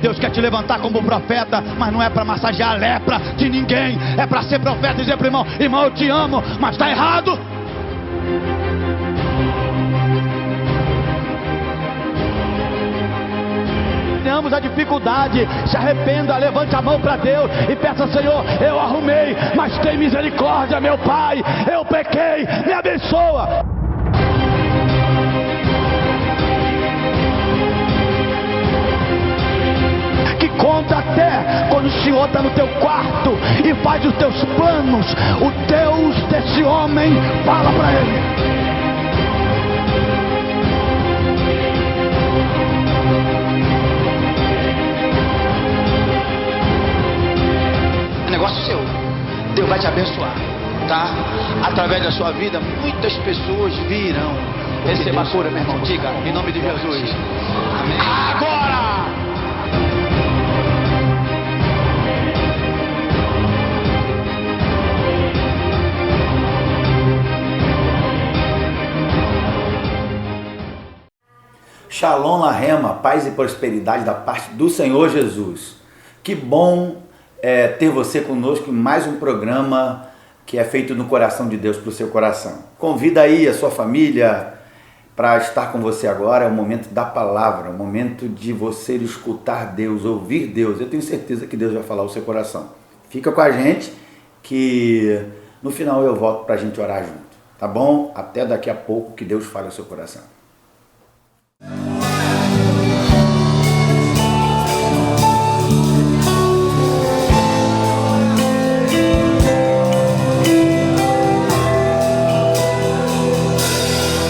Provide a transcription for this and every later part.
Deus quer te levantar como profeta, mas não é para massagear a lepra de ninguém. É para ser profeta e dizer para o irmão: irmão, eu te amo, mas está errado. Tenhamos a dificuldade, se arrependa, levante a mão para Deus e peça: Senhor, eu arrumei, mas tem misericórdia, meu Pai, eu pequei, me abençoa. Que conta até quando o Senhor está no teu quarto e faz os teus planos, o Deus desse homem fala para ele. Negócio seu, Deus vai te abençoar, tá? Através da sua vida, muitas pessoas virão. Receba a cura, meu irmão, diga, em nome de Jesus. Amém. Agora! Shalom Lahema, paz e prosperidade da parte do Senhor Jesus. Que bom ter você conosco em mais um programa que é feito no coração de Deus para o seu coração. Convida aí a sua família para estar com você agora. É o momento da palavra, é o momento de você escutar Deus, ouvir Deus. Eu tenho certeza que Deus vai falar ao seu coração. Fica com a gente que no final eu volto para a gente orar junto, tá bom? Até daqui a pouco, que Deus fale ao seu coração.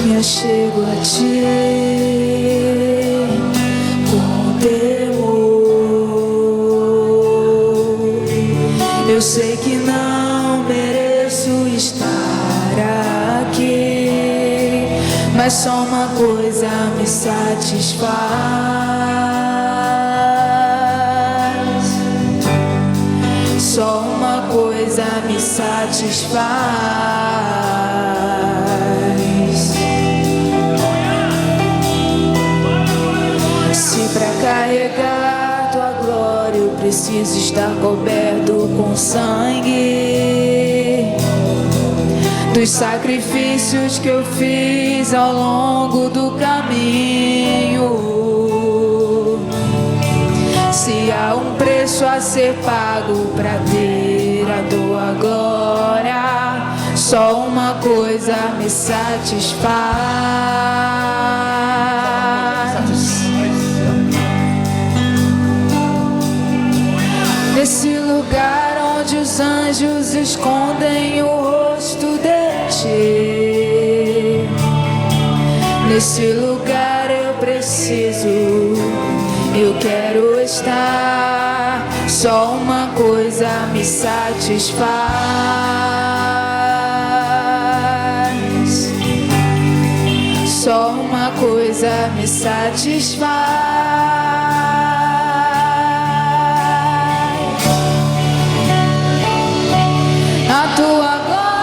Me chego a ti com temor. Eu sei que não mereço estar aqui, mas só uma coisa me satisfaz. Só uma coisa me satisfaz. Carregar tua glória, eu preciso estar coberto com sangue dos sacrifícios que eu fiz ao longo do caminho. Se há um preço a ser pago para ter a tua glória, só uma coisa me satisfaz. Nesse lugar onde os anjos escondem o rosto de ti, nesse lugar eu preciso, eu quero estar. Só uma coisa me satisfaz. Só uma coisa me satisfaz. A tua glória,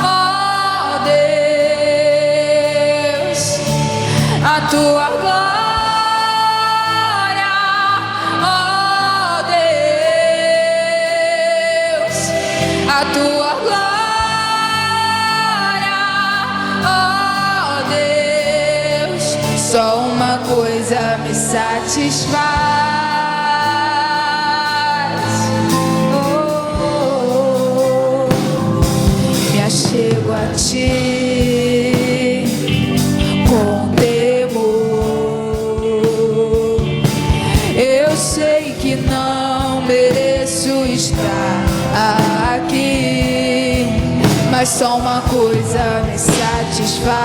ó Deus, a tua glória, ó Deus, a tua glória, ó Deus, só uma coisa me satisfaz. Chego a ti com temor. Eu sei que não mereço estar aqui, mas só uma coisa me satisfaz.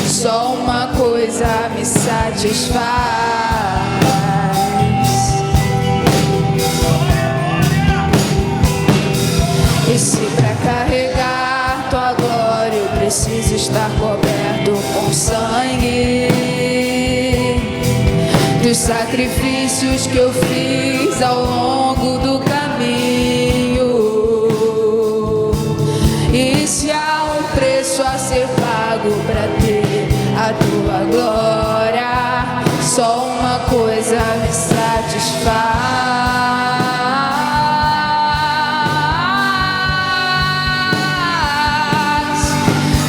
Só uma coisa me satisfaz. E se pra carregar tua glória eu preciso estar coberto com sangue dos sacrifícios que eu fiz ao longo do caminho, e se há um preço preço a ser pago pra ter a tua glória. Só uma coisa me satisfaz.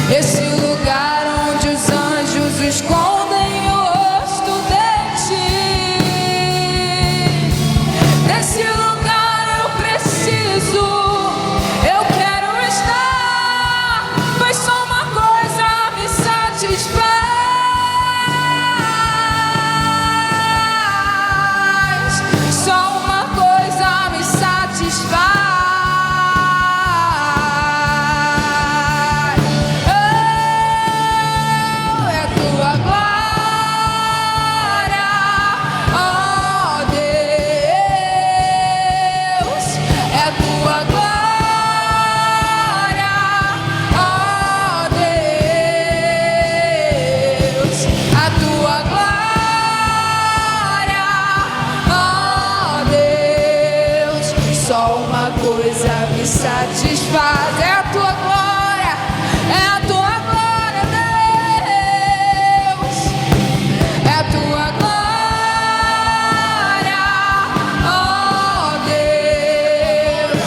Esse lugar onde os anjos escondem o rosto de ti. Nesse lugar eu preciso, eu quero estar, pois só uma coisa me satisfaz. Só uma coisa me satisfaz. Oh, é tua glória, oh Deus, é tua glória, oh Deus, a tua glória, oh Deus. Só uma coisa me satisfaz, é a tua glória, é a tua glória, Deus, é a tua glória, oh Deus,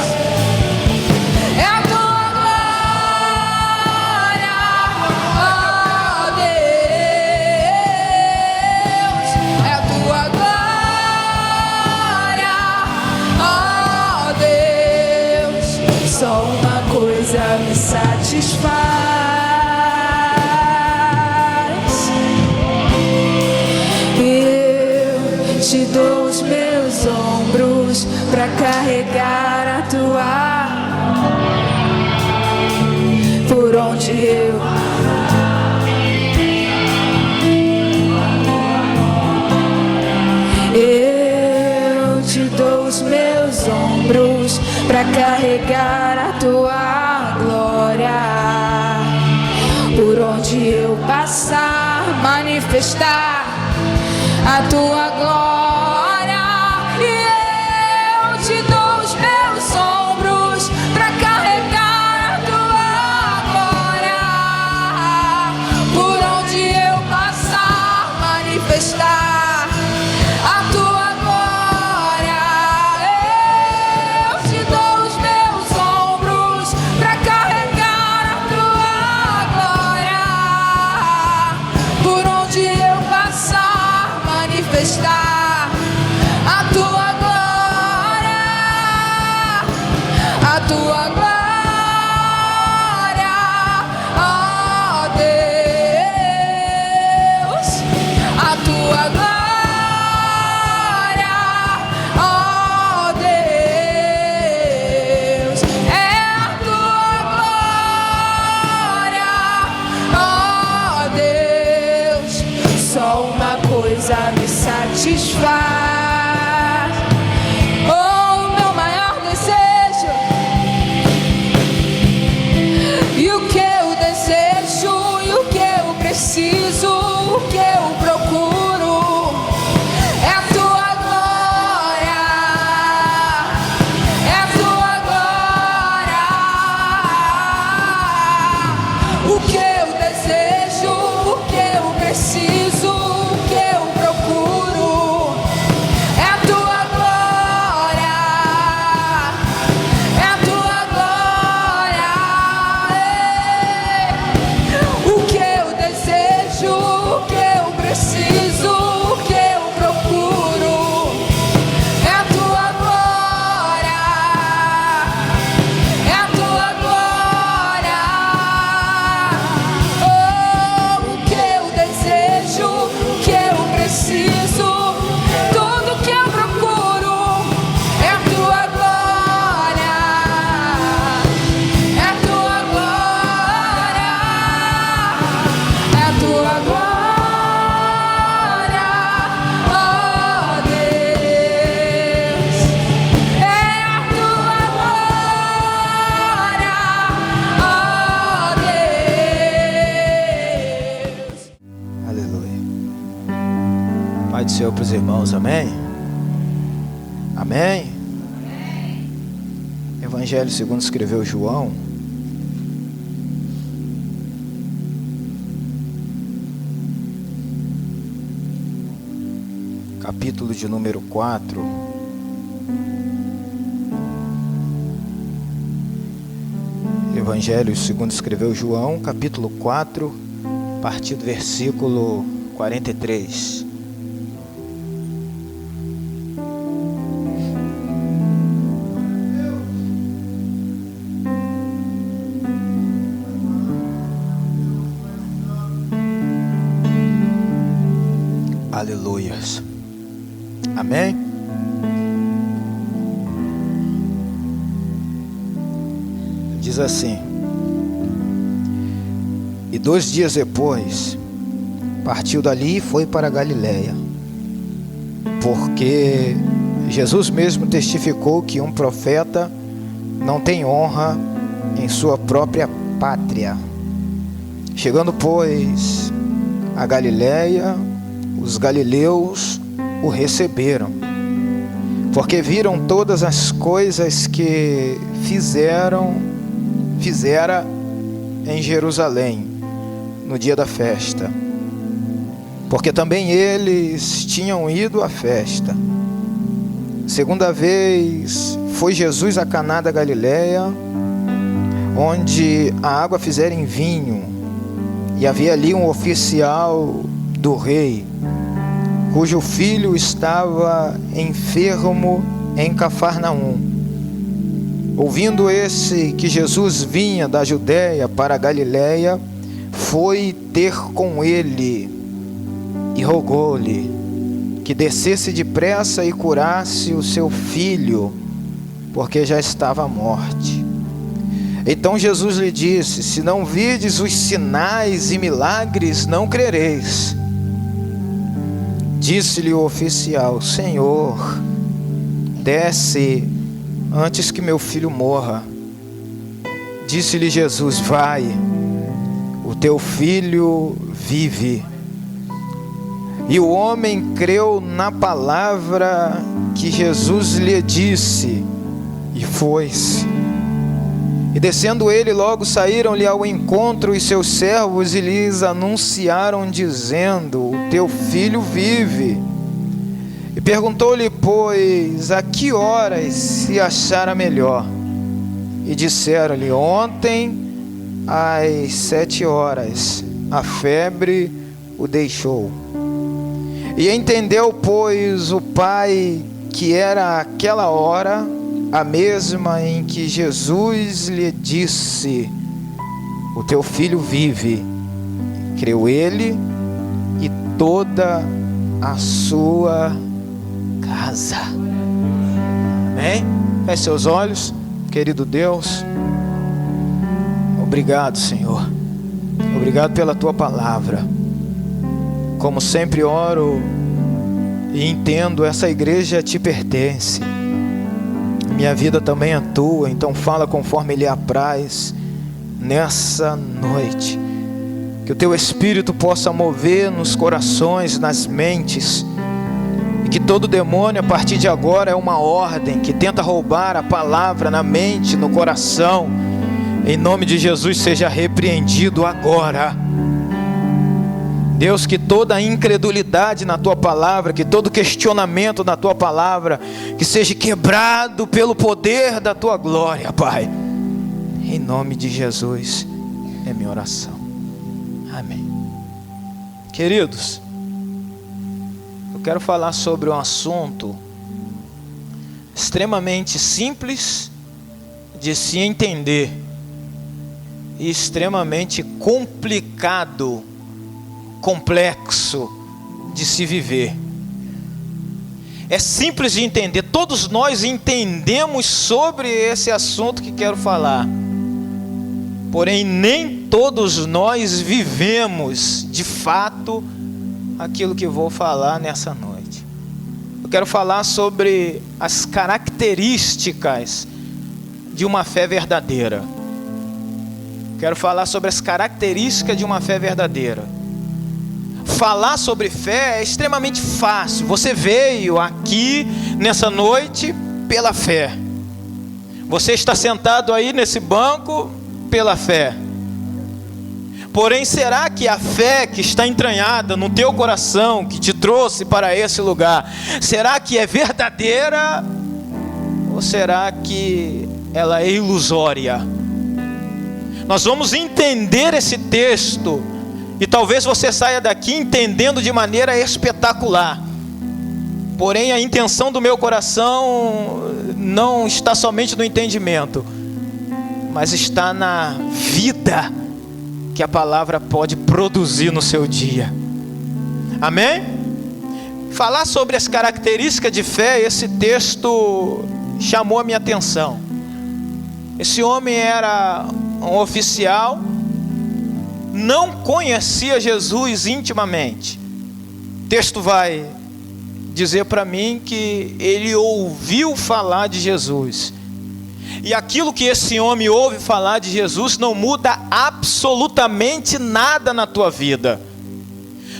é a tua glória, oh Deus, é a tua glória, oh Deus. Só uma coisa me satisfaz. Eu te dou os meus ombros pra carregar a tua, por onde eu te dou os meus ombros pra carregar a tua glória. Por onde eu passar, manifestar a tua glória. E eu te dou os meus ombros pra carregar a tua glória. Por onde eu passar, manifestar a tua glória. Eu te dou os meus ombros pra carregar a tua glória. Por onde eu passar, manifestar a tua glória. A tua glória, oh Deus, a tua glória, oh Deus, é a tua glória, oh Deus. Só uma coisa me satisfaz. Oh, meu maior desejo, e o que eu desejo, e o que eu preciso, o que eu procuro, é a tua glória, é a tua glória. O que eu desejo, o que eu preciso, o que eu procuro, é a tua glória, é a tua glória. O que eu desejo, o que eu preciso, o que eu procuro, é a tua glória, é a tua glória. Oh, o que eu desejo, o que eu preciso, tudo que eu procuro, é a tua glória, é a tua glória, é a tua glória, oh Deus, é a tua glória, oh Deus. Aleluia. Pai do Senhor para os irmãos, amém? Amém? Evangelho segundo escreveu João, capítulo de número 4. Evangelho segundo escreveu João, capítulo 4, a partir do versículo 43. Aleluias. Amém? Diz assim: e 2 dias depois, partiu dali e foi para a Galiléia, porque Jesus mesmo testificou que um profeta não tem honra em sua própria pátria. Chegando, pois, a Galiléia, os galileus o receberam, porque viram todas as coisas que fizera em Jerusalém no dia da festa, porque também eles tinham ido à festa. Segunda vez foi Jesus a Caná da Galiléia, onde a água fizera em vinho, e havia ali um oficial do rei, cujo filho estava enfermo em Cafarnaum. Ouvindo esse que Jesus vinha da Judéia para a Galiléia, foi ter com ele e rogou-lhe que descesse depressa e curasse o seu filho, porque já estava à morte. Então Jesus lhe disse: se não virdes os sinais e milagres, não crereis. Disse-lhe o oficial: Senhor, desce antes que meu filho morra. Disse-lhe Jesus: vai, o teu filho vive. E o homem creu na palavra que Jesus lhe disse, e foi-se. E descendo ele, logo saíram-lhe ao encontro os seus servos e lhes anunciaram, dizendo: o teu filho vive. E perguntou-lhe, pois, a que horas se achara melhor? E disseram-lhe: ontem, às 7 horas, a febre o deixou. E entendeu, pois, o pai que era aquela hora a mesma em que Jesus lhe disse: o teu filho vive. Creu ele e toda a sua casa. Amém? Feche seus olhos. Querido Deus, obrigado, Senhor. Obrigado pela tua palavra. Como sempre oro e entendo, essa igreja te pertence. Minha vida também é tua, então fala conforme lhe apraz nessa noite. Que o teu Espírito possa mover nos corações, nas mentes, e que todo demônio a partir de agora é uma ordem que tenta roubar a palavra na mente, no coração, em nome de Jesus seja repreendido agora. Deus, que toda incredulidade na tua palavra, que todo questionamento na tua palavra, que seja quebrado pelo poder da tua glória, Pai. Em nome de Jesus é minha oração. Amém. Queridos, eu quero falar sobre um assunto extremamente simples de se entender e extremamente complicado, complexo de se viver. É simples de entender, todos nós entendemos sobre esse assunto que quero falar, porém nem todos nós vivemos de fato aquilo que vou falar nessa noite. Eu quero falar sobre as características de uma fé verdadeira. Quero falar sobre as características de uma fé verdadeira. Falar sobre fé é extremamente fácil. Você veio aqui nessa noite pela fé. Você está sentado aí nesse banco pela fé. Porém, será que a fé que está entranhada no teu coração, que te trouxe para esse lugar, será que é verdadeira? Ou será que ela é ilusória? Nós vamos entender esse texto, e talvez você saia daqui entendendo de maneira espetacular. Porém, a intenção do meu coração não está somente no entendimento, mas está na vida que a palavra pode produzir no seu dia. Amém? Falar sobre as características de fé, esse texto chamou a minha atenção. Esse homem era um oficial, não conhecia Jesus intimamente. O texto vai dizer para mim que ele ouviu falar de Jesus. E aquilo que esse homem ouve falar de Jesus não muda absolutamente nada na tua vida.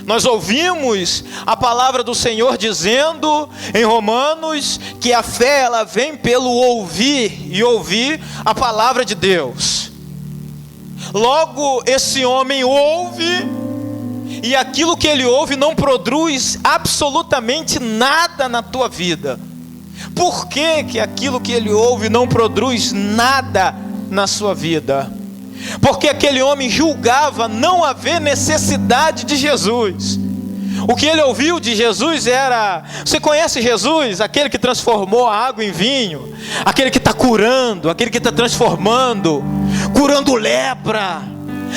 Nós ouvimos a palavra do Senhor dizendo em Romanos que a fé ela vem pelo ouvir, e ouvir a palavra de Deus. Logo, esse homem ouve, e aquilo que ele ouve não produz absolutamente nada na tua vida. Por que que aquilo que ele ouve não produz nada na sua vida? Porque aquele homem julgava não haver necessidade de Jesus. O que ele ouviu de Jesus era: você conhece Jesus? Aquele que transformou a água em vinho, aquele que está curando, aquele que está transformando, curando lepra,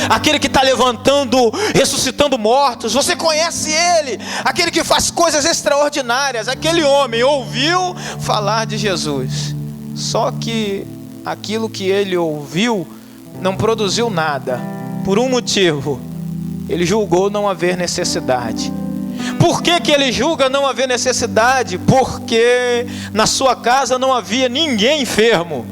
aquele que está levantando, ressuscitando mortos. Você conhece ele? Aquele que faz coisas extraordinárias. Aquele homem ouviu falar de Jesus, só que aquilo que ele ouviu não produziu nada. Por um motivo: ele julgou não haver necessidade. Por que que ele julga não haver necessidade? Porque na sua casa não havia ninguém enfermo.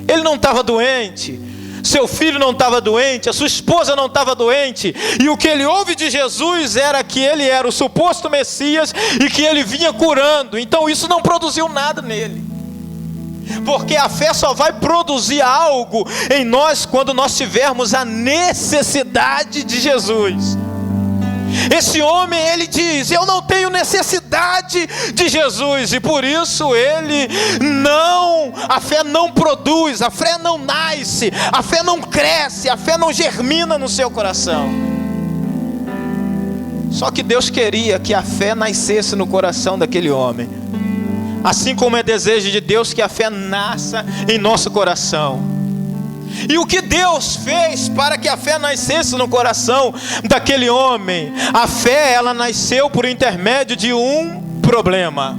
Ele não estava doente, seu filho não estava doente, a sua esposa não estava doente. E o que ele ouve de Jesus era que ele era o suposto Messias e que ele vinha curando. Então isso não produziu nada nele. Porque a fé só vai produzir algo em nós quando nós tivermos a necessidade de Jesus. Esse homem, ele diz: eu não tenho necessidade de Jesus. E por isso a fé não produz, a fé não nasce, a fé não cresce, a fé não germina no seu coração. Só que Deus queria que a fé nascesse no coração daquele homem, assim como é desejo de Deus que a fé nasça em nosso coração. E o que Deus fez para que a fé nascesse no coração daquele homem? A fé, ela nasceu por intermédio de um problema.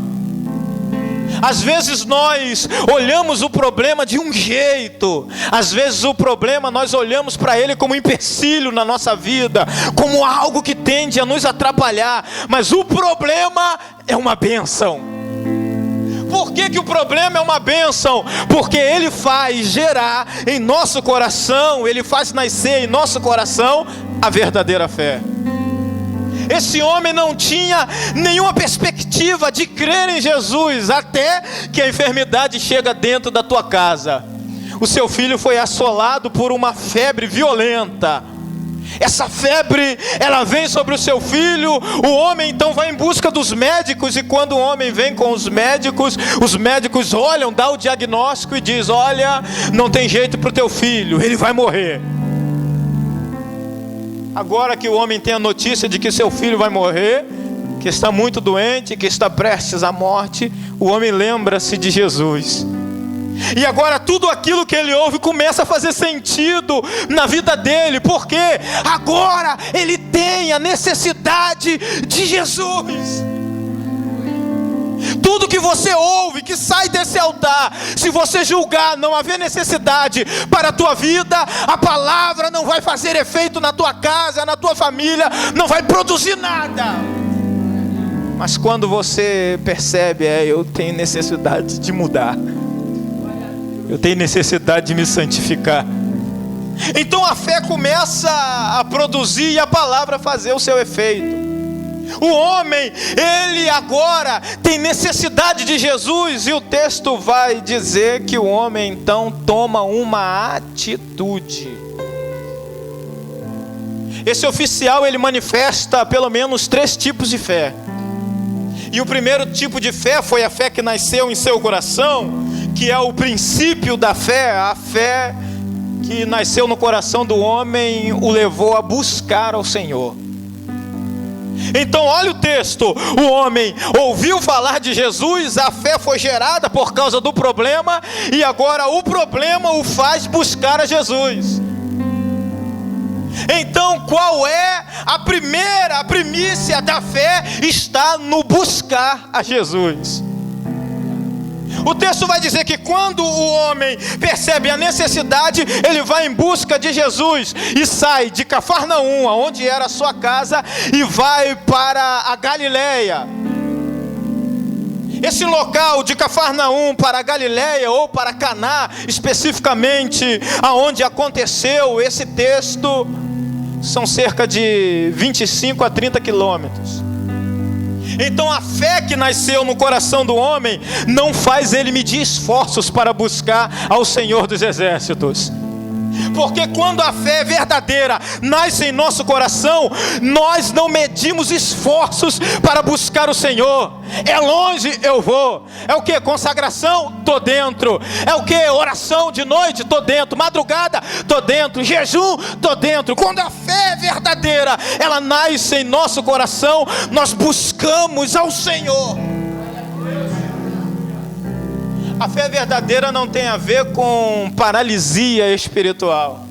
Às vezes nós olhamos o problema de um jeito, às vezes o problema nós olhamos para ele como um empecilho na nossa vida, como algo que tende a nos atrapalhar, mas o problema é uma bênção. Por que que o problema é uma bênção? Porque ele faz gerar em nosso coração, ele faz nascer em nosso coração a verdadeira fé. Esse homem não tinha nenhuma perspectiva de crer em Jesus, até que a enfermidade chega dentro da tua casa. O seu filho foi assolado por uma febre violenta. Essa febre, ela vem sobre o seu filho. O homem então vai em busca dos médicos, e quando o homem vem com os médicos olham, dá o diagnóstico e diz: olha, não tem jeito para o teu filho, ele vai morrer. Agora que o homem tem a notícia de que seu filho vai morrer, que está muito doente, que está prestes à morte, o homem lembra-se de Jesus. E agora tudo aquilo que ele ouve começa a fazer sentido na vida dele, porque agora ele tem a necessidade de Jesus. Tudo que você ouve, que sai desse altar, se você julgar não haver necessidade para a tua vida, a palavra não vai fazer efeito na tua casa, na tua família, não vai produzir nada. Mas quando você percebe: eu tenho necessidade de mudar, eu tenho necessidade de me santificar, então a fé começa a produzir e a palavra fazer o seu efeito. O homem, ele agora tem necessidade de Jesus, e o texto vai dizer que o homem então toma uma atitude. esse oficial ele manifesta pelo menos 3 tipos de fé. E o primeiro tipo de fé foi a fé que nasceu em seu coração, que é o princípio da fé. A fé que nasceu no coração do homem o levou a buscar ao Senhor. Então olha o texto, o homem ouviu falar de Jesus, a fé foi gerada por causa do problema, e agora o problema o faz buscar a Jesus. Então qual é a primícia da fé? Está no buscar a Jesus. O texto vai dizer que quando o homem percebe a necessidade, ele vai em busca de Jesus e sai de Cafarnaum, onde era a sua casa, e vai para a Galileia. Esse local de Cafarnaum para a Galileia, ou para Caná, especificamente aonde aconteceu esse texto, são cerca de 25 a 30 quilômetros. Então a fé que nasceu no coração do homem não faz ele medir esforços para buscar ao Senhor dos Exércitos. Porque quando a fé verdadeira nasce em nosso coração, nós não medimos esforços para buscar o Senhor. É longe, eu vou. É o que? Consagração? Tô dentro. É o que? Oração de noite? Tô dentro. Madrugada? Tô dentro. Jejum? Tô dentro. Quando a fé é verdadeira, ela nasce em nosso coração, nós buscamos ao Senhor. A fé verdadeira não tem a ver com paralisia espiritual.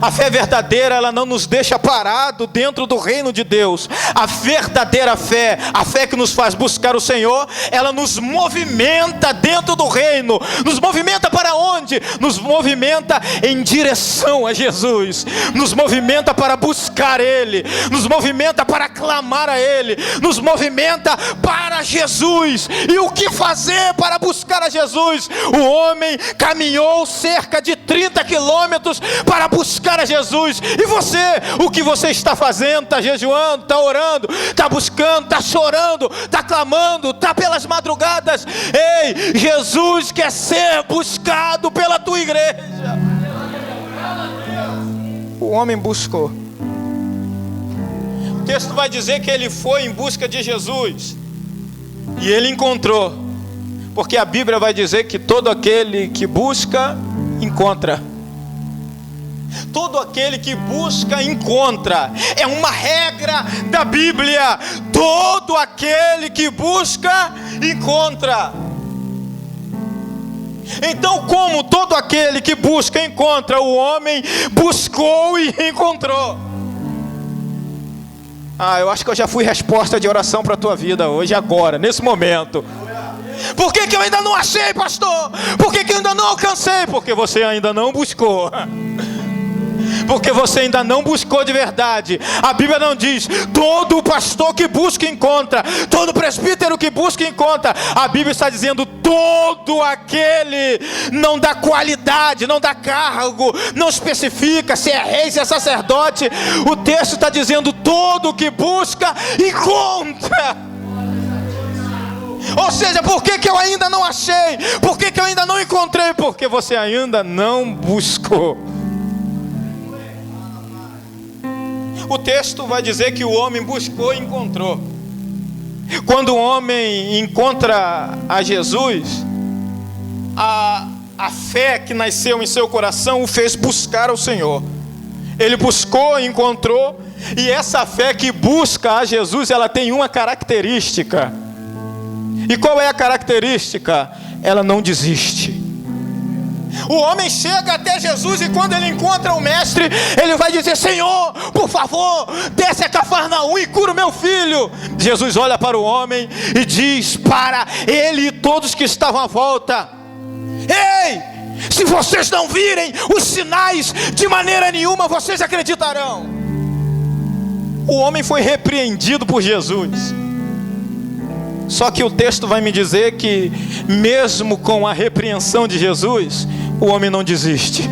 A fé verdadeira, ela não nos deixa parado dentro do reino de Deus. A verdadeira fé, a fé que nos faz buscar o Senhor, ela nos movimenta dentro do reino. Nos movimenta para onde? Nos movimenta em direção a Jesus. Nos movimenta para buscar Ele. Nos movimenta para clamar a Ele. Nos movimenta para Jesus. E o que fazer para buscar a Jesus? O homem caminhou cerca de 30 quilômetros para buscar a Jesus. E você, o que você está fazendo? Está jejuando, está orando, está buscando, está chorando, está clamando, está pelas madrugadas. Ei, Jesus quer ser buscado pela tua igreja. O homem buscou. O texto vai dizer que ele foi em busca de Jesus e ele encontrou, porque a Bíblia vai dizer que todo aquele que busca, encontra. Todo aquele que busca, encontra. É uma regra da Bíblia. Todo aquele que busca, encontra. Então, como todo aquele que busca, encontra, o homem buscou e encontrou. Eu acho que eu já fui resposta de oração para a tua vida hoje, agora, nesse momento. Por que eu ainda não achei, pastor? Por que eu ainda não alcancei? Porque você ainda não buscou. Porque você ainda não buscou de verdade. A Bíblia não diz todo pastor que busca encontra, todo presbítero que busca encontra. A Bíblia está dizendo todo aquele. Não dá qualidade, não dá cargo, não especifica se é rei, se é sacerdote. O texto está dizendo todo que busca, encontra. Ou seja, por que eu ainda não achei? Por que eu ainda não encontrei? Porque você ainda não buscou. O texto vai dizer que o homem buscou e encontrou. Quando o homem encontra a Jesus, a fé que nasceu em seu coração o fez buscar ao Senhor. Ele buscou e encontrou. E essa fé que busca a Jesus, ela tem uma característica. E qual é a característica? Ela não desiste. O homem chega até Jesus e quando ele encontra o mestre, ele vai dizer: Senhor, por favor, desce a Cafarnaum e cura o meu filho. Jesus olha para o homem e diz para ele e todos que estavam à volta: ei, se vocês não virem os sinais, de maneira nenhuma vocês acreditarão. O homem foi repreendido por Jesus. Só que o texto vai me dizer que mesmo com a repreensão de Jesus, o homem não desiste.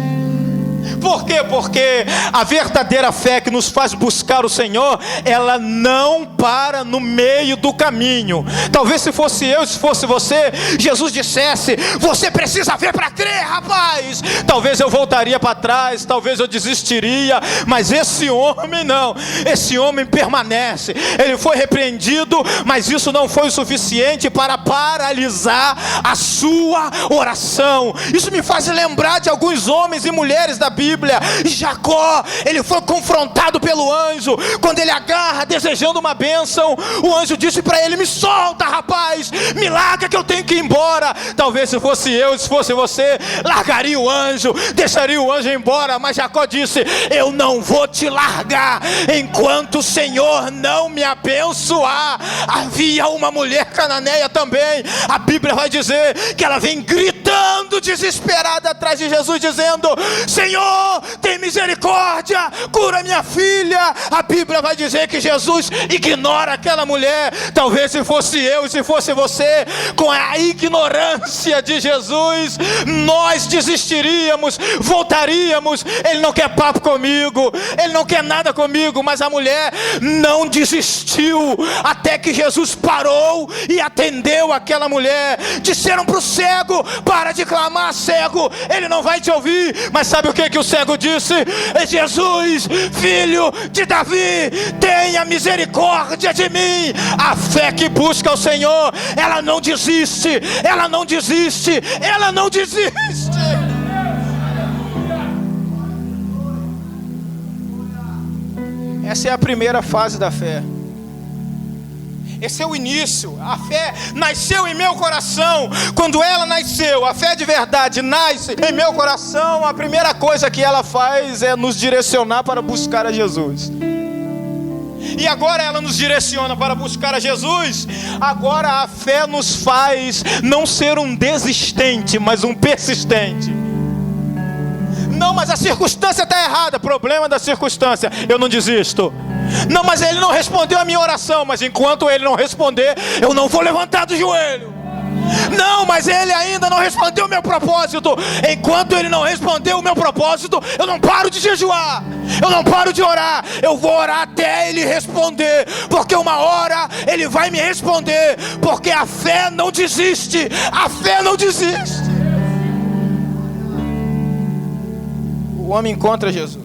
Por quê? Porque a verdadeira fé que nos faz buscar o Senhor, ela não para no meio do caminho. Talvez se fosse eu, se fosse você, Jesus dissesse: você precisa ver para crer, rapaz. Talvez eu voltaria para trás, talvez eu desistiria, mas esse homem não. Esse homem permanece. Ele foi repreendido, mas isso não foi o suficiente para paralisar a sua oração. Isso me faz lembrar de alguns homens e mulheres da Bíblia. Jacó, ele foi confrontado pelo anjo. Quando ele agarra desejando uma bênção, o anjo disse para ele: me solta, rapaz, me larga que eu tenho que ir embora. Talvez se fosse eu, se fosse você, largaria o anjo, deixaria o anjo embora. Mas Jacó disse: eu não vou te largar enquanto o Senhor não me abençoar. Havia uma mulher cananeia também. A Bíblia vai dizer que ela vem gritando desesperada atrás de Jesus, dizendo: Senhor, tem misericórdia, cura minha filha. A Bíblia vai dizer que Jesus ignora aquela mulher. Talvez se fosse eu e se fosse você, com a ignorância de Jesus, nós desistiríamos, voltaríamos. Ele não quer papo comigo, ele não quer nada comigo. Mas a mulher não desistiu, até que Jesus parou e atendeu aquela mulher. Disseram para o cego: para de clamar, cego, ele não vai te ouvir. Mas sabe o que o cego disse? Jesus, filho de Davi, tenha misericórdia de mim. A fé que busca o Senhor, ela não desiste, ela não desiste, ela não desiste. Essa é a primeira fase da fé. Esse é o início. A fé nasceu em meu coração. Quando ela nasceu, a fé de verdade nasce em meu coração, a primeira coisa que ela faz é nos direcionar para buscar a Jesus. E agora ela nos direciona para buscar a Jesus. Agora a fé nos faz não ser um desistente, mas um persistente. Não, mas a circunstância está errada. Problema da circunstância, eu não desisto. Não, mas ele não respondeu a minha oração. Mas enquanto ele não responder, eu não vou levantar do joelho. Não, mas ele ainda não respondeu o meu propósito. Enquanto ele não respondeu o meu propósito, eu não paro de jejuar, eu não paro de orar. Eu vou orar até ele responder, porque uma hora ele vai me responder. Porque a fé não desiste. A fé não desiste. O homem encontra Jesus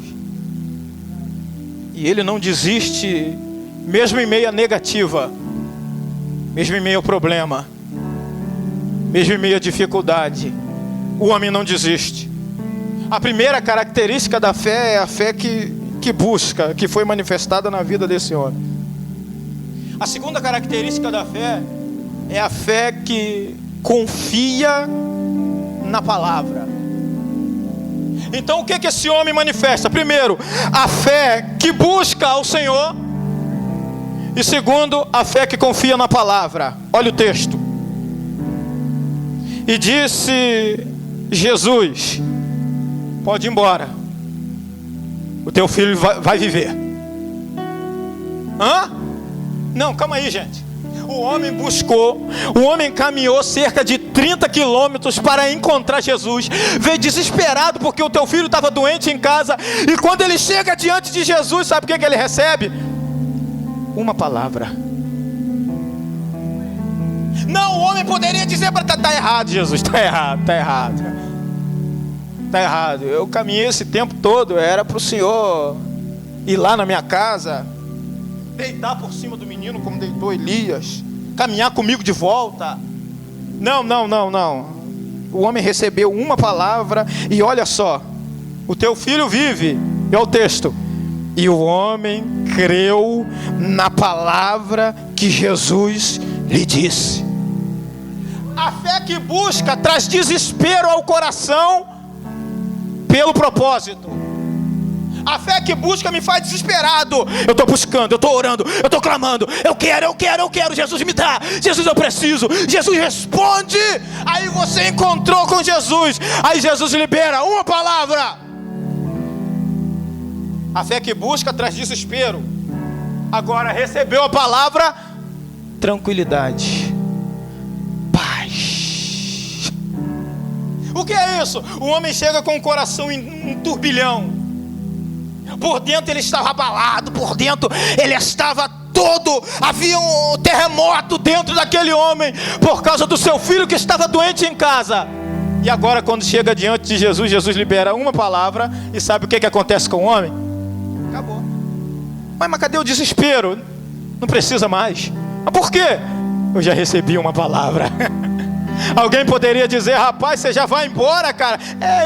e ele não desiste, mesmo em meio à negativa, mesmo em meio ao problema, mesmo em meio à dificuldade. O homem não desiste. A primeira característica da fé é a fé que busca, que foi manifestada na vida desse homem. A segunda característica da fé é a fé que confia na palavra. Então o que esse homem manifesta? Primeiro, a fé que busca ao Senhor. E segundo, a fé que confia na palavra. Olha o texto. E disse Jesus: pode ir embora, o teu filho vai viver. Hã? Não, calma aí, gente. O homem buscou, o homem caminhou cerca de 30 quilômetros para encontrar Jesus. Veio desesperado porque o teu filho estava doente em casa. E quando ele chega diante de Jesus, sabe o que ele recebe? Uma palavra. Não, o homem poderia dizer para tá errado, Jesus, tá errado. Tá errado. Eu caminhei esse tempo todo, era para o Senhor ir lá na minha casa, deitar por cima do menino como deitou Elias, caminhar comigo de volta. Não. O homem recebeu uma palavra e olha só: o teu filho vive. E olha o texto: e o homem creu na palavra que Jesus lhe disse. A fé que busca traz desespero ao coração pelo propósito. A fé que busca me faz desesperado. Eu estou buscando, eu estou orando, eu estou clamando. Eu quero. Jesus me dá. Jesus, eu preciso. Jesus responde. Aí você encontrou com Jesus. Aí Jesus libera uma palavra. A fé que busca traz desespero. Agora recebeu a palavra, tranquilidade, paz. O que é isso? O homem chega com o coração em um turbilhão. Por dentro ele estava abalado, por dentro ele estava todo, havia um terremoto dentro daquele homem, por causa do seu filho que estava doente em casa. E agora quando chega diante de Jesus, Jesus libera uma palavra, e sabe o que acontece com o homem? Acabou. Mas cadê o desespero? Não precisa mais. Mas por quê? Eu já recebi uma palavra. Alguém poderia dizer: rapaz, você já vai embora, cara.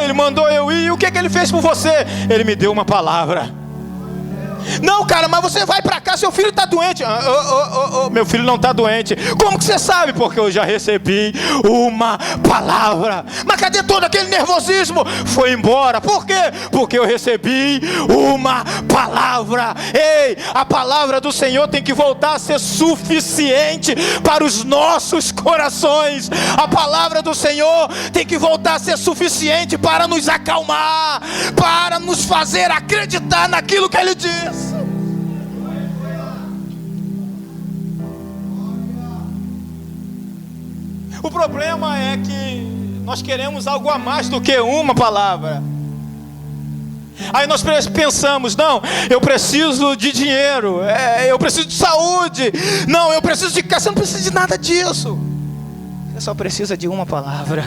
Ele mandou eu ir. E o que ele fez por você? Ele me deu uma palavra. Não, cara, mas você vai pra cá, seu filho está doente. Meu filho não está doente. Como que você sabe? Porque eu já recebi uma palavra. Mas cadê todo aquele nervosismo? Foi embora. Por quê? Porque eu recebi uma palavra. Ei, a palavra do Senhor tem que voltar a ser suficiente para os nossos corações. A palavra do Senhor tem que voltar a ser suficiente para nos acalmar, para nos fazer acreditar naquilo que Ele diz. O problema é que nós queremos algo a mais do que uma palavra. Aí nós pensamos: não, eu preciso de dinheiro, eu preciso de saúde, não, eu preciso de casa. Você não precisa de nada disso. Você só precisa de uma palavra.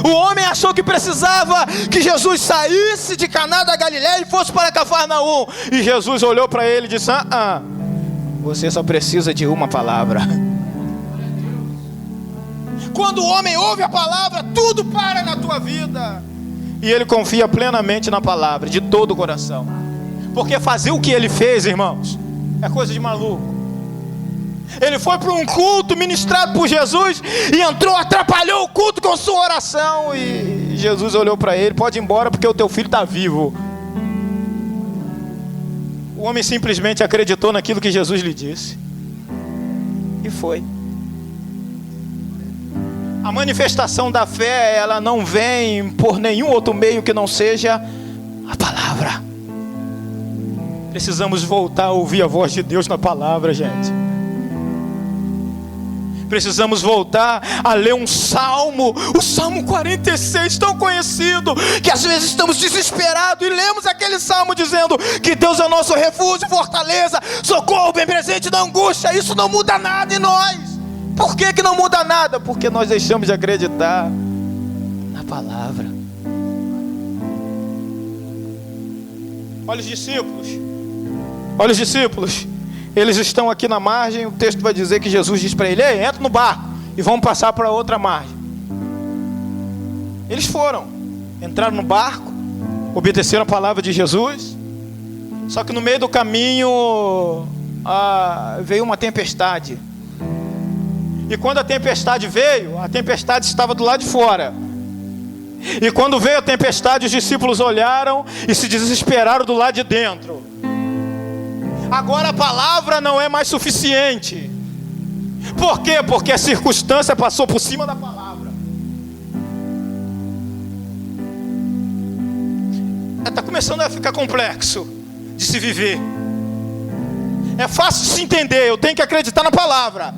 O homem achou que precisava que Jesus saísse de Caná da Galileia e fosse para Cafarnaum. E Jesus olhou para ele e disse: você só precisa de uma palavra. Quando o homem ouve a palavra, tudo para na tua vida. E ele confia plenamente na palavra, de todo o coração. Porque fazer o que ele fez, irmãos, é coisa de maluco. Ele foi para um culto ministrado por Jesus e entrou, atrapalhou o culto com sua oração. E Jesus olhou para ele: pode ir embora porque o teu filho está vivo. O homem simplesmente acreditou naquilo que Jesus lhe disse e foi. A manifestação da fé, ela não vem por nenhum outro meio que não seja a palavra. Precisamos voltar a ouvir a voz de Deus na palavra, gente. Precisamos voltar a ler um salmo, o Salmo 46, tão conhecido, que às vezes estamos desesperados e lemos aquele salmo dizendo que Deus é o nosso refúgio, fortaleza, socorro bem presente na angústia. Isso não muda nada em nós. Por que não muda nada? Porque nós deixamos de acreditar na palavra. Olha os discípulos. Olha os discípulos. Eles estão aqui na margem. O texto vai dizer que Jesus diz para ele: ei, entra no barco e vamos passar para outra margem. Eles foram, entraram no barco, obedeceram a palavra de Jesus. Só que no meio do caminho veio uma tempestade. E quando a tempestade veio, a tempestade estava do lado de fora. E quando veio a tempestade, os discípulos olharam e se desesperaram do lado de dentro. Agora a palavra não é mais suficiente. Por quê? Porque a circunstância passou por cima da palavra. Está começando a ficar complexo de se viver. É fácil de se entender. Eu tenho que acreditar na palavra.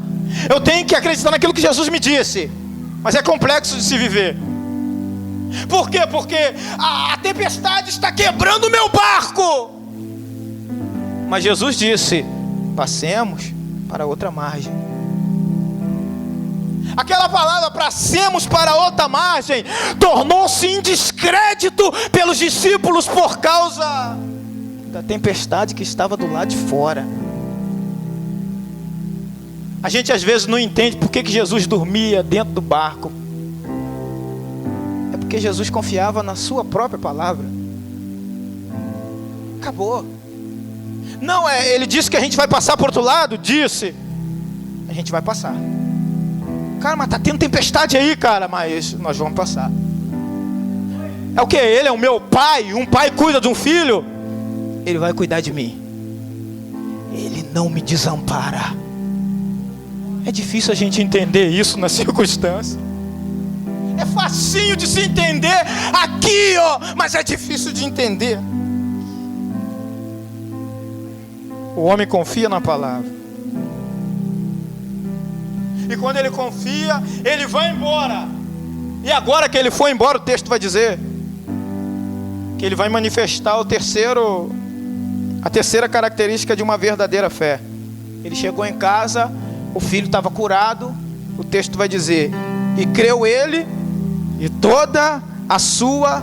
Eu tenho que acreditar naquilo que Jesus me disse. Mas é complexo de se viver. Por quê? Porque a tempestade está quebrando o meu barco. Mas Jesus disse: passemos para outra margem. Aquela palavra "passemos para outra margem" tornou-se em descrédito pelos discípulos por causa da tempestade que estava do lado de fora. A gente às vezes não entende por que Jesus dormia dentro do barco. É porque Jesus confiava na sua própria palavra. Acabou. Não, ele disse que a gente vai passar para o outro lado. Disse, a gente vai passar. Cara, mas está tendo tempestade aí, cara. Mas nós vamos passar. É o que? Ele é o meu pai. Um pai cuida de um filho. Ele vai cuidar de mim. Ele não me desampara. É difícil a gente entender isso na circunstância. É facinho de se entender aqui, ó, mas é difícil de entender. O homem confia na palavra. E quando ele confia, ele vai embora. E agora que ele foi embora, o texto vai dizer que ele vai manifestar a terceira característica de uma verdadeira fé. Ele chegou em casa, o filho estava curado. O texto vai dizer: e creu ele e toda a sua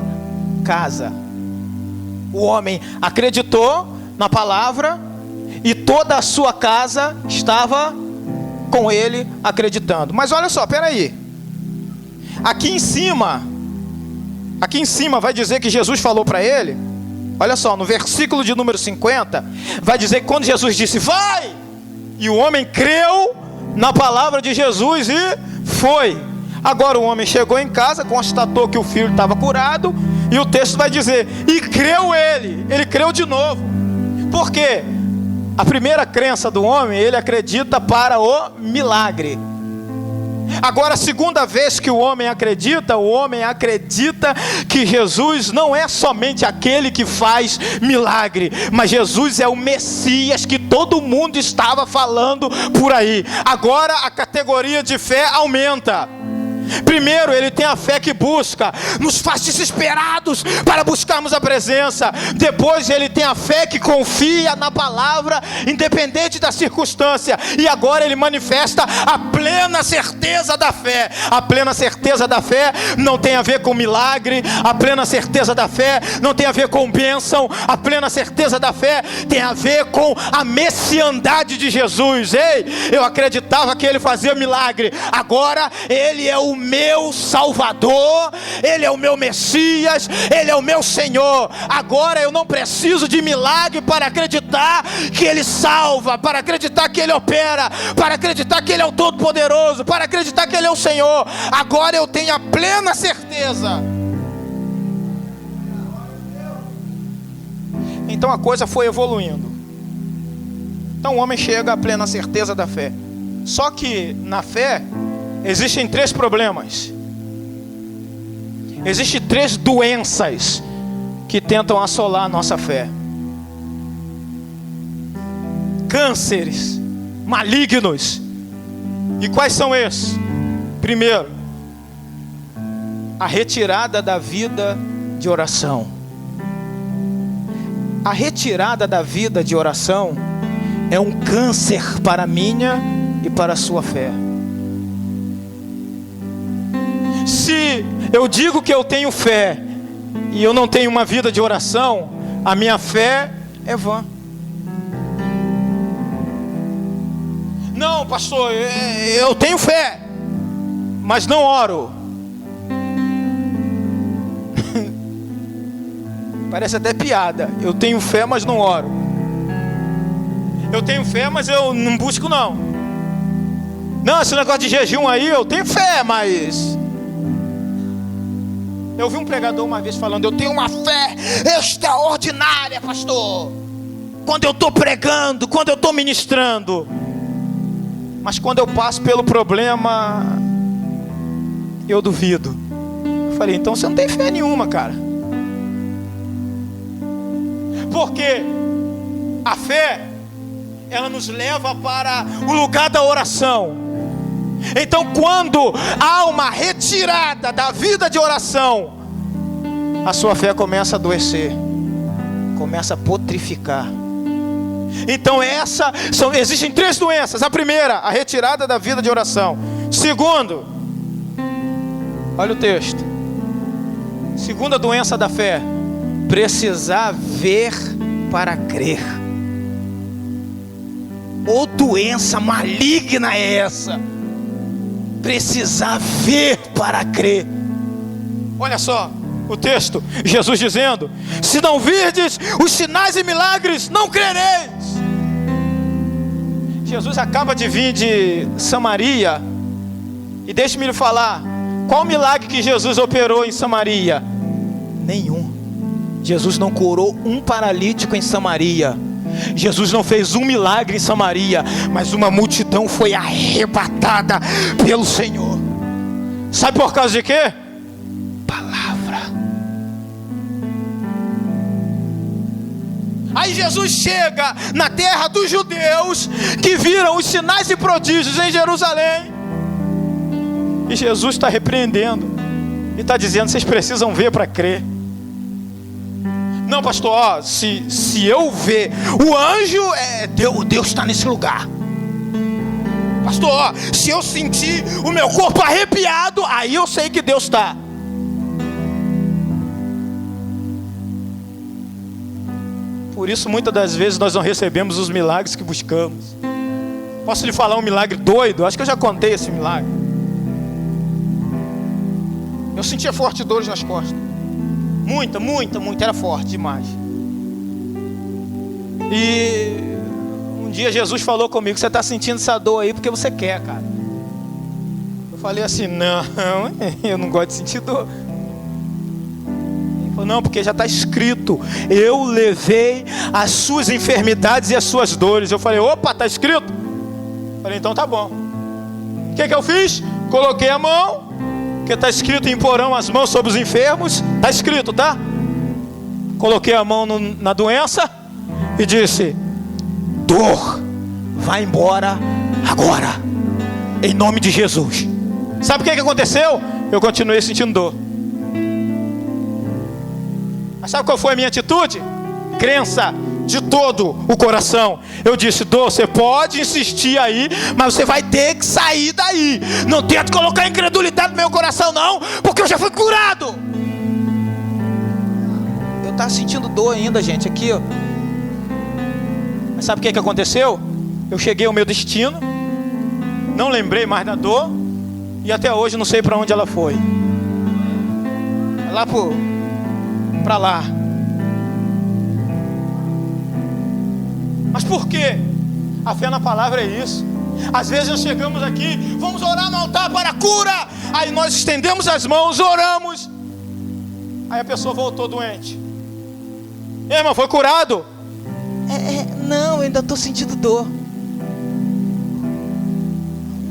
casa. O homem acreditou na palavra e toda a sua casa estava com ele acreditando. Mas olha só, peraí. Aqui em cima vai dizer que Jesus falou para ele. Olha só, no versículo de número 50, vai dizer que quando Jesus disse vai, e o homem creu na palavra de Jesus e foi. Agora o homem chegou em casa, constatou que o filho estava curado, e o texto vai dizer, e creu ele creu de novo. Por quê? A primeira crença do homem, ele acredita para o milagre. Agora, a segunda vez que o homem acredita que Jesus não é somente aquele que faz milagre, mas Jesus é o Messias que todo mundo estava falando por aí. Agora a categoria de fé aumenta. Primeiro, ele tem a fé que busca, nos faz desesperados para buscarmos a presença. Depois, ele tem a fé que confia na palavra, independente da circunstância. E agora ele manifesta a plena certeza da fé. A plena certeza da fé não tem a ver com milagre. A plena certeza da fé não tem a ver com bênção. A plena certeza da fé tem a ver com a messiandade de Jesus. Ei, eu acreditava que ele fazia milagre. Agora ele é o meu Salvador, ele é o meu Messias, ele é o meu Senhor. Agora eu não preciso de milagre para acreditar que ele salva, para acreditar que ele opera, para acreditar que ele é o Todo-Poderoso, para acreditar que ele é o Senhor. Agora eu tenho a plena certeza. Então a coisa foi evoluindo. Então o homem chega à plena certeza da fé. Só que na fé existem 3 problemas. Existem 3 doenças que tentam assolar a nossa fé. Cânceres malignos. E quais são esses? Primeiro, a retirada da vida de oração. A retirada da vida de oração é um câncer para a minha e para a sua fé. Se eu digo que eu tenho fé e eu não tenho uma vida de oração, a minha fé é vã. Não, pastor, eu tenho fé, mas não oro. Parece até piada. Eu tenho fé, mas não oro. Eu tenho fé, mas eu não busco não. Não, esse negócio de jejum aí, eu tenho fé, mas... Eu vi um pregador uma vez falando, eu tenho uma fé extraordinária, pastor, quando eu estou pregando, quando eu estou ministrando. Mas quando eu passo pelo problema, eu duvido. Eu falei, então você não tem fé nenhuma, cara. Porque a fé, ela nos leva para o lugar da oração. Então quando há uma retirada da vida de oração, a sua fé começa a adoecer, começa a putrificar. Então existem 3 doenças. A primeira, a retirada da vida de oração. Segundo, olha o texto. Segunda doença da fé, precisar ver para crer. Ô doença maligna é essa? Precisar ver para crer. Olha só o texto, Jesus dizendo, se não virdes os sinais e milagres, não crereis. Jesus acaba de vir de Samaria. E deixe-me lhe falar, qual milagre que Jesus operou em Samaria? Nenhum. Jesus não curou um paralítico em Samaria. Jesus não fez um milagre em Samaria, mas uma multidão foi arrebatada pelo Senhor. Sabe por causa de quê? Palavra. Aí Jesus chega na terra dos judeus, que viram os sinais e prodígios em Jerusalém, e Jesus está repreendendo e está dizendo, vocês precisam ver para crer. Não, pastor, ó, se eu ver o anjo, Deus está nesse lugar. Pastor, ó, se eu sentir o meu corpo arrepiado, aí eu sei que Deus está. Por isso muitas das vezes nós não recebemos os milagres que buscamos. Posso lhe falar um milagre doido? Acho que eu já contei esse milagre. Eu sentia forte dores nas costas. Muita, era forte demais. E um dia Jesus falou comigo: você está sentindo essa dor aí porque você quer, cara. Eu falei assim: não, eu não gosto de sentir dor. Ele falou: não, porque já está escrito, eu levei as suas enfermidades e as suas dores. Eu falei: opa, está escrito? Eu falei: então tá bom. O que eu fiz? Coloquei a mão, porque está escrito: imporão as mãos sobre os enfermos. Está escrito, tá? Coloquei a mão na doença e disse: dor, vai embora agora, em nome de Jesus. Sabe o que aconteceu? Eu continuei sentindo dor. Mas sabe qual foi a minha atitude? Crença de todo o coração. Eu disse: dor, você pode insistir aí, mas você vai ter que sair daí. Não tenta colocar incredulidade no meu coração não, porque eu já fui curado. Eu estava sentindo dor ainda, gente, aqui, ó. Mas sabe o que aconteceu? Eu cheguei ao meu destino, não lembrei mais da dor, e até hoje não sei para onde ela foi. Lá para lá. Mas por quê? A fé na palavra é isso. Às vezes nós chegamos aqui, vamos orar no altar para a cura. Aí nós estendemos as mãos, oramos. Aí a pessoa voltou doente. E aí, irmão, foi curado? Não, eu ainda estou sentindo dor.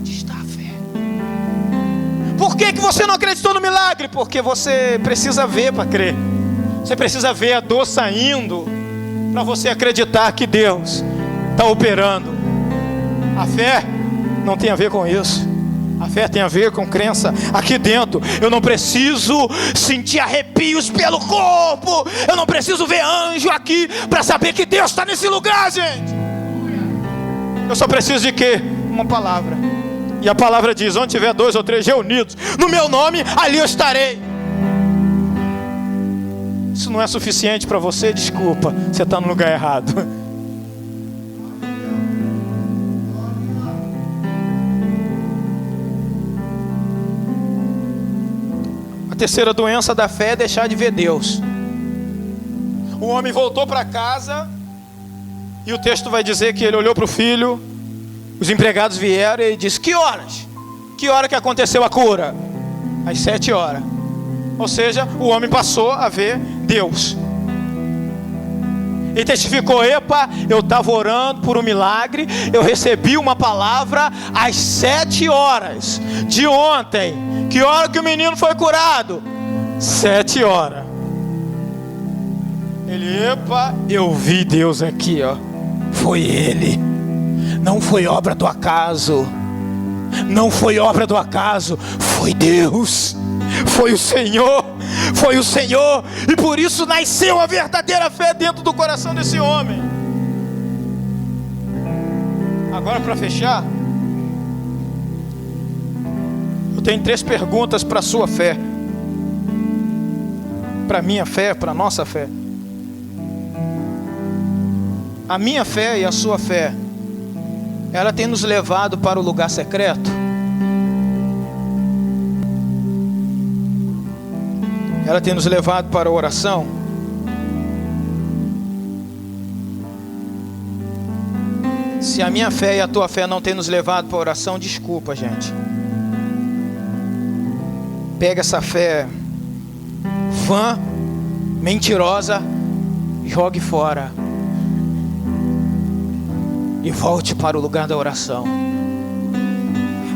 Onde está a fé? Por que você não acreditou no milagre? Porque você precisa ver para crer. Você precisa ver a dor saindo para você acreditar que Deus está operando. A fé não tem a ver com isso. A fé tem a ver com crença aqui dentro. Eu não preciso sentir arrepios pelo corpo. Eu não preciso ver anjo aqui para saber que Deus está nesse lugar, gente. Eu só preciso de quê? Uma palavra. E a palavra diz: onde tiver 2 ou 3 reunidos no meu nome, ali eu estarei. Isso não é suficiente para você? Desculpa, você está no lugar errado. A terceira doença da fé é deixar de ver Deus. O homem voltou para casa e o texto vai dizer que ele olhou para o filho. Os empregados vieram e ele disse: que horas? Que hora que aconteceu a cura? Às 7 horas. Ou seja, o homem passou a ver Deus. Ele testificou: epa, eu estava orando por um milagre, eu recebi uma palavra às 7 horas de ontem. Que hora que o menino foi curado? 7 horas. Ele: epa, eu vi Deus aqui, ó. Foi Ele. Não foi obra do acaso. Não foi obra do acaso. Foi Deus. Foi o Senhor. Foi o Senhor. E por isso nasceu a verdadeira fé dentro do coração desse homem. Agora, para fechar, eu tenho 3 perguntas para a sua fé, para a minha fé, para a nossa fé. A minha fé e a sua fé, ela tem nos levado para o lugar secreto? Ela tem nos levado para a oração? Se a minha fé e a tua fé não tem nos levado para a oração, desculpa, gente. Pega essa fé vã, mentirosa, jogue fora e volte para o lugar da oração.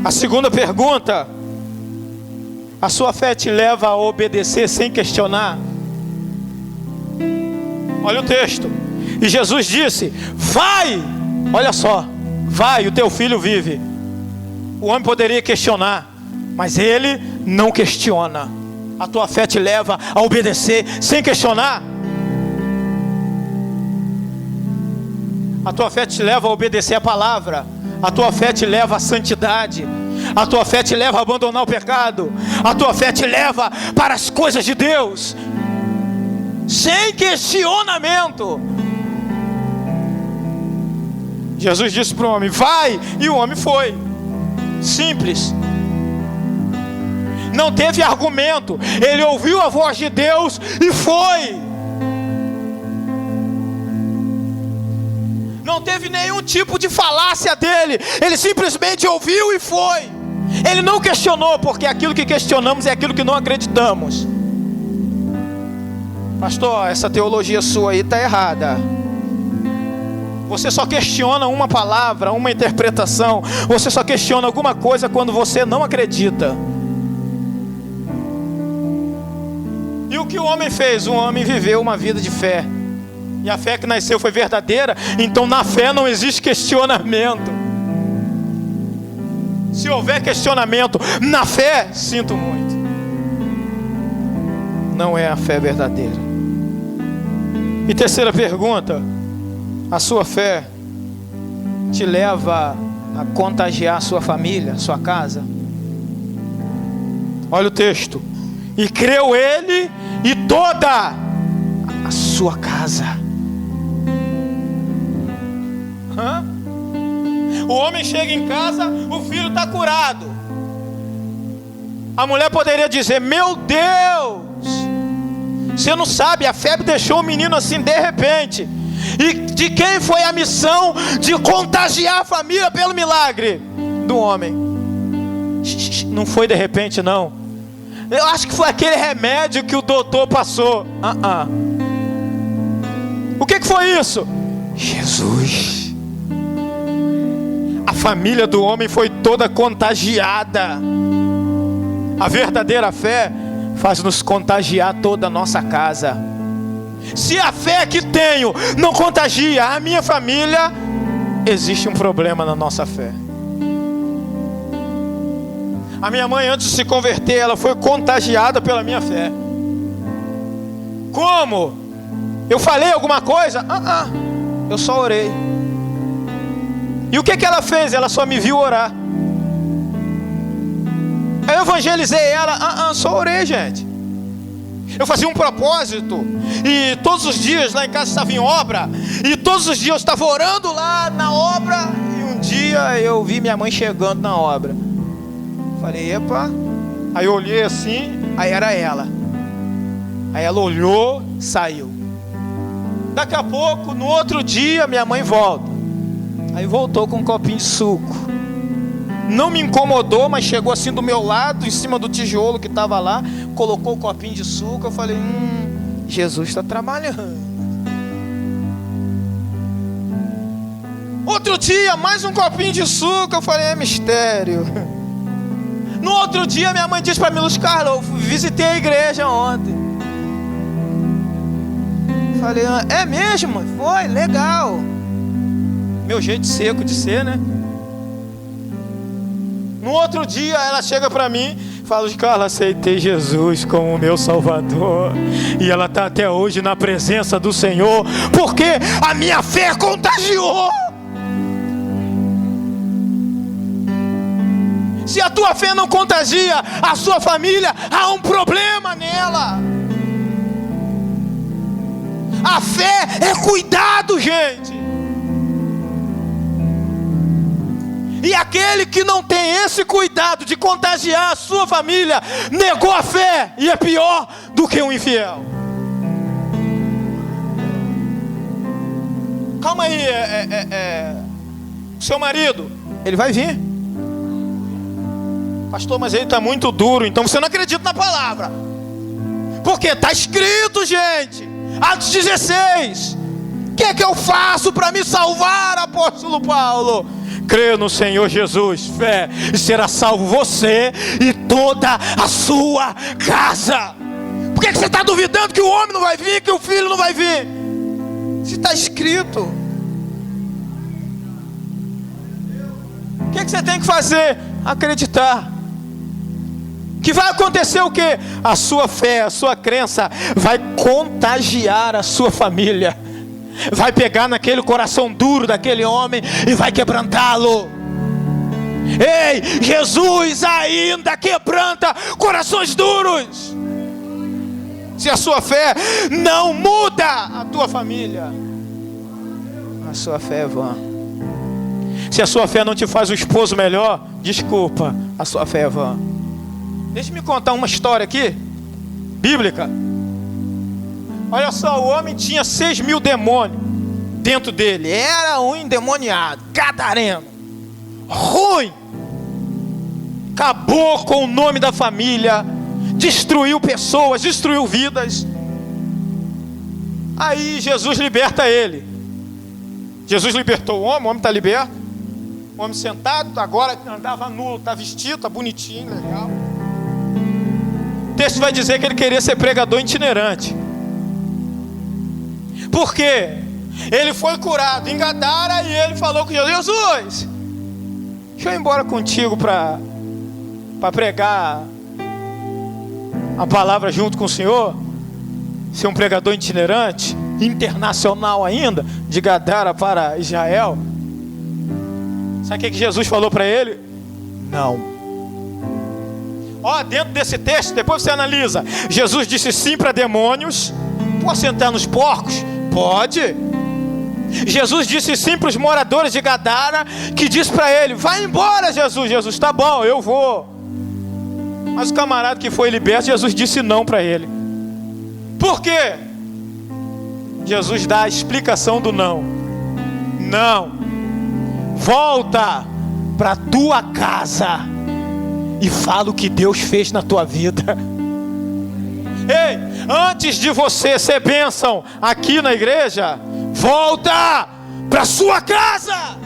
A segunda pergunta: a sua fé te leva a obedecer sem questionar? Olha o texto. E Jesus disse: vai, olha só, vai, o teu filho vive. O homem poderia questionar, mas ele não questiona. A tua fé te leva a obedecer sem questionar? A tua fé te leva a obedecer a palavra. A tua fé te leva à santidade. A tua fé te leva a abandonar o pecado. A tua fé te leva para as coisas de Deus, sem questionamento. Jesus disse para o homem: vai, e o homem foi. Simples. Não teve argumento. Ele ouviu a voz de Deus e foi. Não teve nenhum tipo de falácia dele. Ele simplesmente ouviu e foi. Ele não questionou, porque aquilo que questionamos é aquilo que não acreditamos. Pastor, essa teologia sua aí está errada. Você só questiona uma palavra, uma interpretação. Você só questiona alguma coisa quando você não acredita. E o que o homem fez? O homem viveu uma vida de fé. E a fé que nasceu foi verdadeira. Então na fé não existe questionamento. Se houver questionamento na fé, sinto muito, não é a fé verdadeira. E terceira pergunta: a sua fé te leva a contagiar a sua família, a sua casa? Olha o texto: e creu ele e toda a sua casa. O homem chega em casa, o filho está curado. A mulher poderia dizer: meu Deus, você não sabe, a febre deixou o menino assim de repente. E de quem foi a missão de contagiar a família pelo milagre? Do homem. Não foi de repente, não. Eu acho que foi aquele remédio que o doutor passou. O que foi isso? Jesus. A família do homem foi toda contagiada. A verdadeira fé faz nos contagiar toda a nossa casa. Se a fé que tenho não contagia a minha família, existe um problema na nossa fé. A minha mãe, antes de se converter, ela foi contagiada pela minha fé. Como? Eu falei alguma coisa? Eu só orei. E o que ela fez? Ela só me viu orar. Aí eu evangelizei ela. Só orei, gente. Eu fazia um propósito, e todos os dias lá em casa estava em obra, e todos os dias eu estava orando lá na obra. E um dia eu vi minha mãe chegando na obra. Falei: epa. Aí eu olhei assim, aí era ela. Aí ela olhou, saiu. Daqui a pouco, no outro dia, minha mãe volta. Aí voltou com um copinho de suco. Não me incomodou, mas chegou assim do meu lado, em cima do tijolo que estava lá, colocou o copinho de suco. Eu falei: Jesus está trabalhando. Outro dia, mais um copinho de suco. Eu falei: é mistério. No outro dia, minha mãe disse para mim: Luz Carla, eu visitei a igreja ontem. Eu falei: é mesmo? Foi, legal. Meu jeito seco de ser, né? No outro dia ela chega para mim e fala: Luz Carla, aceitei Jesus como meu Salvador. E ela está até hoje na presença do Senhor, porque a minha fé contagiou. Se a tua fé não contagia a sua família, há um problema nela. A fé é cuidado, gente. E aquele que não tem esse cuidado de contagiar a sua família, negou a fé e é pior do que um infiel. Calma aí, seu marido, ele vai vir. Pastor, mas ele está muito duro. Então você não acredita na palavra. Porque está escrito, gente, Atos 16. O que é que eu faço para me salvar, apóstolo Paulo? Crê no Senhor Jesus, fé, e será salvo você e toda a sua casa. Por que você está duvidando que o homem não vai vir, que o filho não vai vir? Se está escrito. O que você tem que fazer? Acreditar. Que vai acontecer o quê? A sua fé, a sua crença vai contagiar a sua família. vai pegar naquele coração duro daquele homem e vai quebrantá-lo. Ei, Jesus ainda quebranta corações duros. Se a sua fé não muda a tua família, a sua fé é vã. Se a sua fé não te faz um esposo melhor, desculpa, a sua fé é vã. Deixa-me contar uma história aqui, bíblica. Olha só, o homem tinha 6.000 demônios dentro dele. Era um endemoniado, gadareno, ruim. Acabou com o nome da família, destruiu pessoas, destruiu vidas. Aí Jesus liberta ele. Jesus libertou o homem está liberto. O homem sentado, agora andava nu, está vestido, está bonitinho, legal. O texto vai dizer que ele queria ser pregador itinerante. Por quê? Ele foi curado em Gadara e ele falou com Jesus: Jesus, deixa eu ir embora contigo para pregar a palavra junto com o Senhor, ser um pregador itinerante, internacional ainda, de Gadara para Israel. Sabe o que Jesus falou para ele? Não. Ó, dentro desse texto, depois você analisa. Jesus disse sim para demônios. Posso sentar nos porcos? Pode. Jesus disse sim para os moradores de Gadara, que disse para ele: vai embora, Jesus. Jesus, tá bom, eu vou. Mas o camarada que foi liberto, Jesus disse não para ele. Por quê? Jesus dá a explicação do não. Não. Volta para tua casa e fala o que Deus fez na tua vida. Ei, antes de você ser bênção aqui na igreja, volta para sua casa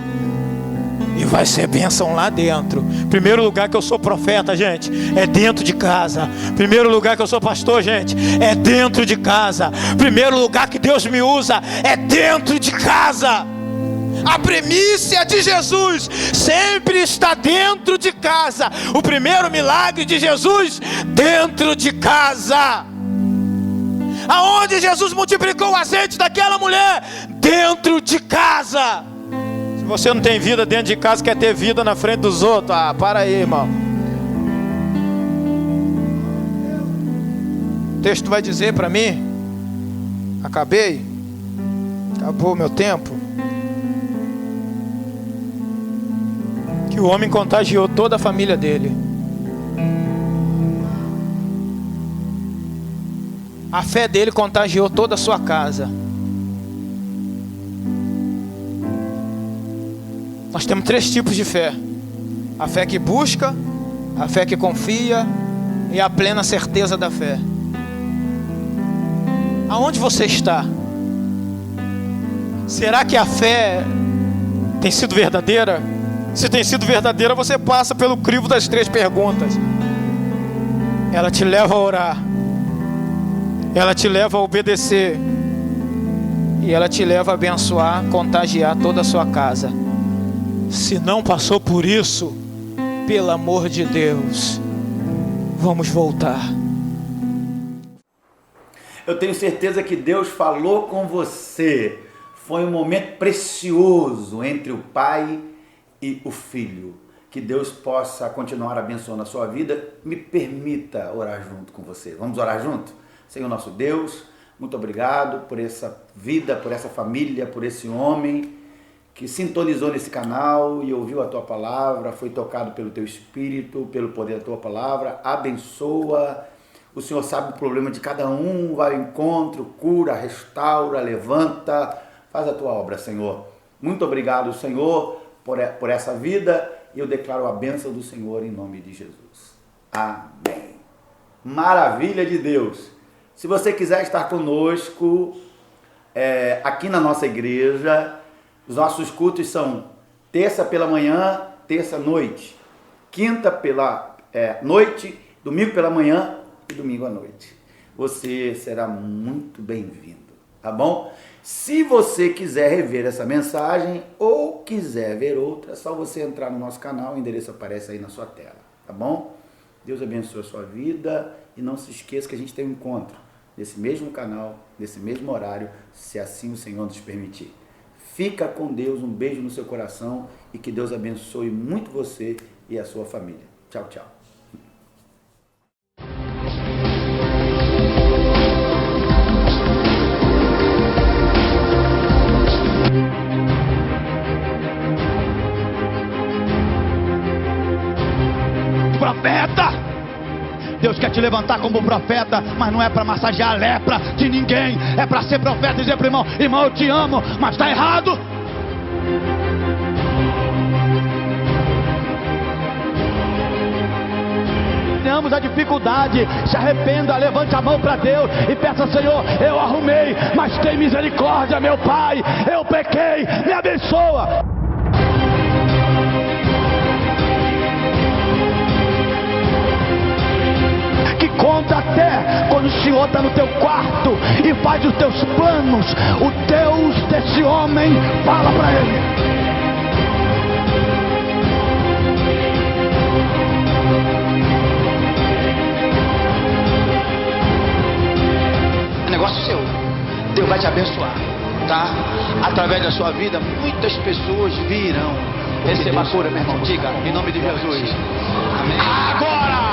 e vai ser bênção lá dentro. Primeiro lugar que eu sou profeta, gente, é dentro de casa. Primeiro lugar que eu sou pastor, gente, é dentro de casa. Primeiro lugar que Deus me usa é dentro de casa. A primícia de Jesus sempre está dentro de casa. O primeiro milagre de Jesus, dentro de casa. Aonde Jesus multiplicou o azeite daquela mulher? Dentro de casa. Se você não tem vida dentro de casa, quer ter vida na frente dos outros? Ah, para aí, irmão. O texto vai dizer para mim, acabou o meu tempo, que o homem contagiou toda a família dele. A fé dele contagiou toda a sua casa. Nós temos 3 tipos de fé: a fé que busca, a fé que confia e a plena certeza da fé. Aonde você está? Será que a fé tem sido verdadeira? Se tem sido verdadeira, você passa pelo crivo das 3 perguntas. Ela te leva a orar, ela te leva a obedecer e ela te leva a abençoar, contagiar toda a sua casa. Se não passou por isso, pelo amor de Deus, vamos voltar. Eu tenho certeza que Deus falou com você. Foi um momento precioso entre o Pai e o Filho. Que Deus possa continuar abençoando a sua vida. Me permita orar junto com você. Vamos orar junto? Senhor nosso Deus, muito obrigado por essa vida, por essa família, por esse homem que sintonizou nesse canal e ouviu a Tua palavra, foi tocado pelo Teu Espírito, pelo poder da Tua palavra. Abençoa. O Senhor sabe o problema de cada um, vai ao encontro, cura, restaura, levanta. Faz a Tua obra, Senhor. Muito obrigado, Senhor, por essa vida. E eu declaro a bênção do Senhor em nome de Jesus. Amém. Maravilha de Deus. Se você quiser estar conosco aqui na nossa igreja, os nossos cultos são terça pela manhã, terça noite, quinta pela noite, domingo pela manhã e domingo à noite. Você será muito bem-vindo, tá bom? Se você quiser rever essa mensagem ou quiser ver outra, é só você entrar no nosso canal, o endereço aparece aí na sua tela, tá bom? Deus abençoe a sua vida e não se esqueça que a gente tem um encontro nesse mesmo canal, nesse mesmo horário, se assim o Senhor nos permitir. Fica com Deus, um beijo no seu coração e que Deus abençoe muito você e a sua família. Tchau, tchau. Profeta! Deus quer te levantar como profeta, mas não é para massagear a lepra de ninguém, é para ser profeta e dizer para o irmão: irmão, eu te amo, mas está errado. Tenhamos a dificuldade, se arrependa, levante a mão para Deus e peça: Senhor, eu arrumei, mas tem misericórdia, meu Pai, eu pequei, me abençoa. Que conta até quando o Senhor está no teu quarto e faz os teus planos, o Deus desse homem fala para ele. É negócio seu, Deus vai te abençoar, tá? Através da sua vida, muitas pessoas virão. Receba a cura, meu irmão, diga, em nome de Jesus. Amém. Agora!